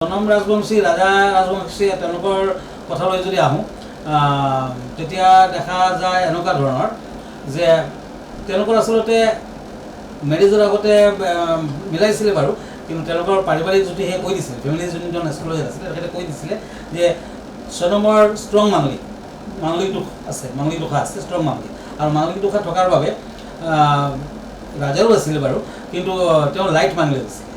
জনম ৰাজবংশী ৰাজা ৰাজবংশী তেওঁলোকৰ কথালৈ যদি আহোঁ তেতিয়া দেখা যায় এনেকুৱা ধৰণৰ যে তেওঁলোকৰ আচলতে মেৰেজৰ আগতে মিলাইছিলে বাৰু, কিন্তু তেওঁলোকৰ পাৰিবাৰিক জুতিহে কৈ দিছিলে, ফেমিলি যোনজন এষ্ট্ৰলজাৰ আছিলে তেখেতে কৈ দিছিলে যে জনমৰ ষ্ট্ৰং মাংগলিক দোষ আছে, মাংগলিক দোষা আছে, ষ্ট্ৰং মাংগলিক, আৰু মাংগলিক দোষা থকাৰ বাবে ৰাজাও আছিলে বাৰু, কিন্তু তেওঁ লাইট মাংগলিক আছিলে।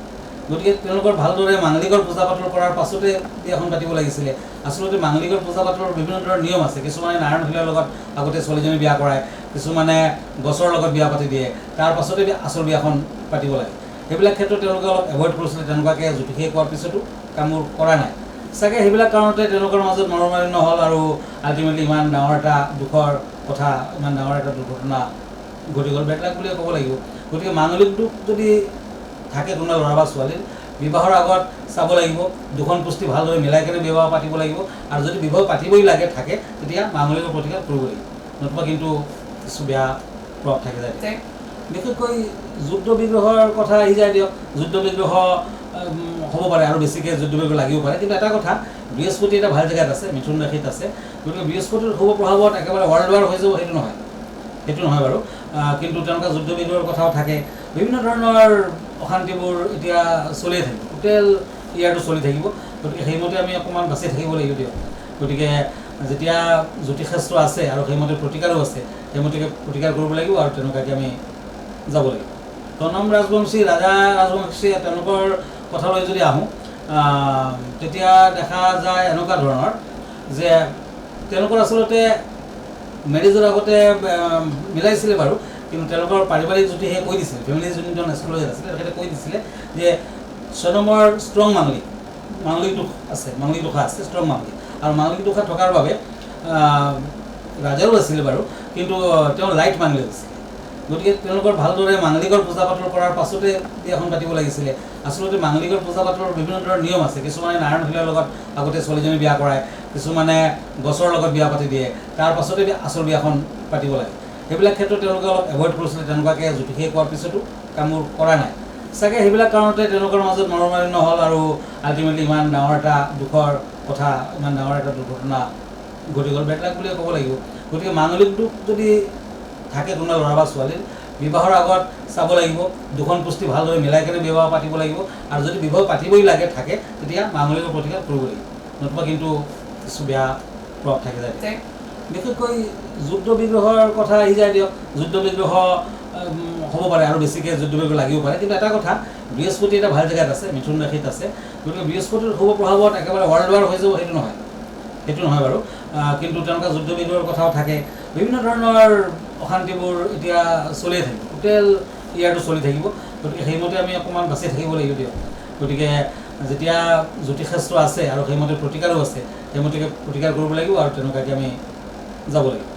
গতিকে তেওঁলোকৰ ভালদৰে মাংগলিকৰ পূজা পাতল কৰাৰ পাছতে বিয়াখন পাতিব লাগিছিলে। আচলতে মাংগলিকৰ পূজা পাতলৰ বিভিন্ন ধৰণৰ নিয়ম আছে। কিছুমানে নাৰায়ণ শিলৰ লগত আগতে ছোৱালীজনী বিয়া কৰায়, কিছুমানে গছৰ লগত বিয়া পাতি দিয়ে, তাৰ পাছতে আচল বিয়াখন পাতিব লাগে। সেইবিলাক ক্ষেত্ৰত তেওঁলোকে অলপ এভইড কৰিছিলে, তেনেকুৱাকৈ জ্যোতিষীয়ে কোৱাৰ পিছতো কামবোৰ কৰা নাই চাগে। সেইবিলাক কাৰণতে তেওঁলোকৰ মাজত মনোমালিন্য হ'ল আৰু আল্টিমেটলি ইমান ডাঙৰ এটা দুখৰ কথা, ইমান ডাঙৰ এটা দুৰ্ঘটনা ঘটি গ'ল, বেকলাক বুলিয়ে ক'ব লাগিব। গতিকে মাংগলিক দুখ যদি থাকে কোনোবা ল'ৰা বা ছোৱালীৰ, বিবাহৰ আগত চাব লাগিব, দুখন পুষ্টি ভালদৰে মিলাই কেনে বিবাহ পাতিব লাগিব, আৰু যদি বিবাহ পাতিবই লাগে থাকে তেতিয়া মাংগলিকৰ প্ৰতিকাৰ কৰিব লাগিব, নতুবা কিন্তু কিছু বেয়া প্ৰভাৱ থাকি যায়। বিশেষকৈ যুদ্ধ বিগ্ৰহৰ কথা আহি যায় দিয়ক। যুদ্ধ বিগ্ৰহ হ'ব পাৰে, আৰু বেছিকৈ যুদ্ধ বিগ্ৰহ লাগিব পাৰে, কিন্তু এটা কথা, বৃহস্পতি এটা ভাল জেগাত আছে, মিথুন ৰাশিত আছে। গতিকে বৃহস্পতিৰ শুভ প্ৰভাৱত একেবাৰে ৱৰ্ল্ড ৱাৰ হৈ যাব সেইটো নহয় বাৰু, কিন্তু তেওঁলোকে যুদ্ধ বিগ্ৰহৰ কথাও থাকে। বিভিন্ন ধৰণৰ অশান্তিবোৰ এতিয়া চলিয়ে থাকিব, টোটেল ইয়াৰটো চলি থাকিব। গতিকে সেইমতে আমি অকণমান বাচি থাকিব লাগিব দিয়ক। গতিকে যেতিয়া জ্যোতিষশাস্ত্ৰ আছে আৰু সেইমতে প্ৰতিকাৰো আছে, সেইমতে প্ৰতিকাৰ কৰিব লাগিব, আৰু তেনেকুৱাকৈ আমি যাব লাগিব। জনম ৰাজবংশী ৰাজা ৰাজবংশী তেওঁলোকৰ কথালৈ যদি আহোঁ তেতিয়া দেখা যায় এনেকুৱা ধৰণৰ যে তেওঁলোকৰ আচলতে মেৰেজৰ আগতে মিলাইছিলে বাৰু, কিন্তু তেওঁলোকৰ পাৰিবাৰিক জুতিহে কৈ দিছিলে, ফেমিলি যোনজন এষ্ট্ৰলজাৰ আছিলে তেখেতে কৈ দিছিলে যে জনমৰ ষ্ট্ৰং মাংগলিক দোষ আছে, মাংগলিক দোষা আছে, ষ্ট্ৰং মাংগলিক, আৰু মাংগলিক দোষা থকাৰ বাবে ৰাজাও আছিলে বাৰু, কিন্তু তেওঁ লাইট মাংগলিক আছিলে। গতিকে তেওঁলোকৰ ভালদৰে মাংগলিকৰ পূজা পাতল কৰাৰ পাছতে বিয়াখন পাতিব লাগিছিলে। আচলতে মাংগলিকৰ পূজা পাতলৰ বিভিন্ন ধৰণৰ নিয়ম আছে। কিছুমানে নাৰায়ণ শিলৰ লগত আগতে ছোৱালীজনী বিয়া কৰায়, কিছুমানে গছৰ লগত বিয়া পাতি দিয়ে, তাৰ পাছতে আচল বিয়াখন পাতিব লাগে। সেইবিলাক ক্ষেত্ৰত তেওঁলোকে অলপ এভইড কৰিছিলে, তেনেকুৱাকৈ জ্যোতিষীয়ে কোৱাৰ পিছতো কামবোৰ কৰা নাই চাগে। সেইবিলাক কাৰণতে তেওঁলোকৰ মাজত মনোমালিন্য হ'ল আৰু আল্টিমেটলি ইমান ডাঙৰ এটা দুখৰ কথা, ইমান ডাঙৰ এটা দুৰ্ঘটনা ঘটি গ'ল, বেকলাক বুলিয়ে ক'ব লাগিব। গতিকে মাংগলিক দুখ যদি থাকে কোনোবা ল'ৰা বা ছোৱালীৰ, বিবাহৰ আগত চাব লাগিব, দুখন পুষ্টি ভালদৰে মিলাই কেনে বিবাহ পাতিব লাগিব, আৰু যদি বিবাহ পাতিবই লাগে থাকে তেতিয়া মাংগলিকৰ প্ৰতিকাৰ কৰিব লাগিব, নতুবা কিন্তু কিছু বেয়া প্ৰভাৱ থাকি যায়। বিশেষকৈ যুদ্ধ বিগ্ৰহৰ কথা আহি যায় দিয়ক। যুদ্ধ বিগ্ৰহ হ'ব পাৰে, আৰু বেছিকৈ যুদ্ধ বিগ্ৰহ লাগিব পাৰে, কিন্তু এটা কথা, বৃহস্পতি এটা ভাল জেগাত আছে, মিথুন ৰাশিত আছে। গতিকে বৃহস্পতিৰ শুভ প্ৰভাৱত একেবাৰে ৱৰ্ল্ড ৱাৰ হৈ যাব সেইটো নহয় বাৰু, কিন্তু তেওঁলোকে যুদ্ধ বিগ্ৰহৰ কথাও থাকে। বিভিন্ন ধৰণৰ অশান্তিবোৰ এতিয়া চলিয়ে থাকিব, টোটেল ইয়াৰটো চলি থাকিব। গতিকে সেইমতে আমি অকণমান বাচি থাকিব লাগিব দিয়ক। গতিকে যেতিয়া জ্যোতিষশাস্ত্ৰ আছে আৰু সেইমতে প্ৰতিকাৰো আছে, সেইমতে প্ৰতিকাৰ কৰিব লাগিব, আৰু তেনেকুৱাকৈ আমি যাব লাগিব।